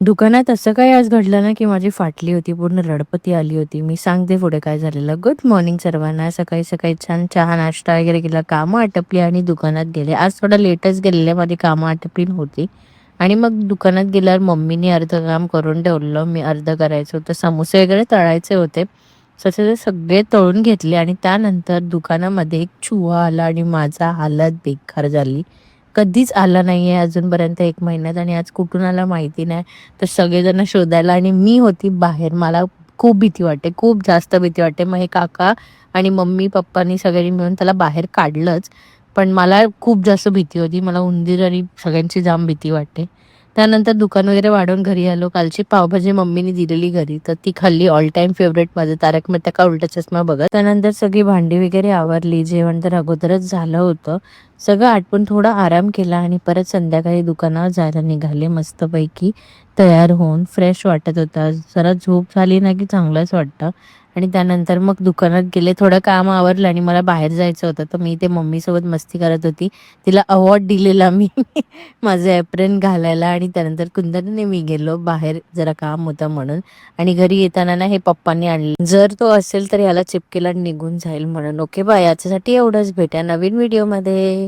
दुकानात असं काही आज घडलं ना, की माझी फाटली होती. पूर्ण रडपती आली होती. मी सांगते पुढे काय झालेलं. गुड मॉर्निंग सर्वांना. सकाळी-सकाळी छान चहा नाश्ता वगैरे केला. कामं आटपली आणि दुकानात गेले. आज थोडा लेटच गेलेले. माझी कामं आटपली नव्हती. आणि मग दुकानात गेल्यावर मम्मीनी अर्धं काम करून ठेवलेलं. मी अर्धं करायचं होतं. समोसे वगैरे तळायचे होते. तसे ते सगळे तळून घेतले आणि त्यानंतर दुकानामध्ये एक चुहा आला आणि माझा हालत बेकार झाली. कधीच आला नाहीये अजूनपर्यंत 1 महिन्यात आणि आज कुठून आला माहिती नाही. तर सगळेजण शोधायला आणि मी होती बाहेर. मला खूप भीती वाटते, खूप जास्त भीती वाटते. मग हे काका आणि मम्मी-पप्पांनी सगळ्यांनी मिळून त्याला बाहेर काढलंच. पण मला खूप जास्त भीती होती. मला उंदीर आणि सगळ्यांची जाम भीती वाटते. त्यानंतर दुकान वगैरे वाढवून घरी आलो. कालची पावभाजी मम्मीने दिलेली घरी, तर ती खाल्ली. ऑल टाईम फेव्हरेट माझं तारक मेहता का उलटा चष्मा बघत. त्यानंतर सगळी भांडी वगैरे आवरली. जेवण तर अगोदरच झालं होतं. सगळं आटपून थोडा आराम केला आणि परत संध्याकाळी दुकानावर जायला निघाले मस्तपैकी तयार होऊन. फ्रेश वाटत होता. जरा झोप झाली ना की चांगलंच वाटतं. आणि त्यानंतर मग दुकानात गेले. थोडं काम आवरलं आणि मला बाहेर जायचं होतं. तर मी ते मम्मीसोबत मस्ती करत होती. तिला अवॉर्ड दिलेला मी माझं एप्रेन घालायला आणि त्यानंतर कुंदनने मी गेलो बाहेर जरा काम होतं म्हणून. आणि घरी येताना ना हे पप्पांनी आणले. जर तो असेल तर याला चिपकेला निघून जाईल म्हणून. Okay bye. याच्यासाठी एवढंच. भेटूया नवीन व्हिडिओमध्ये.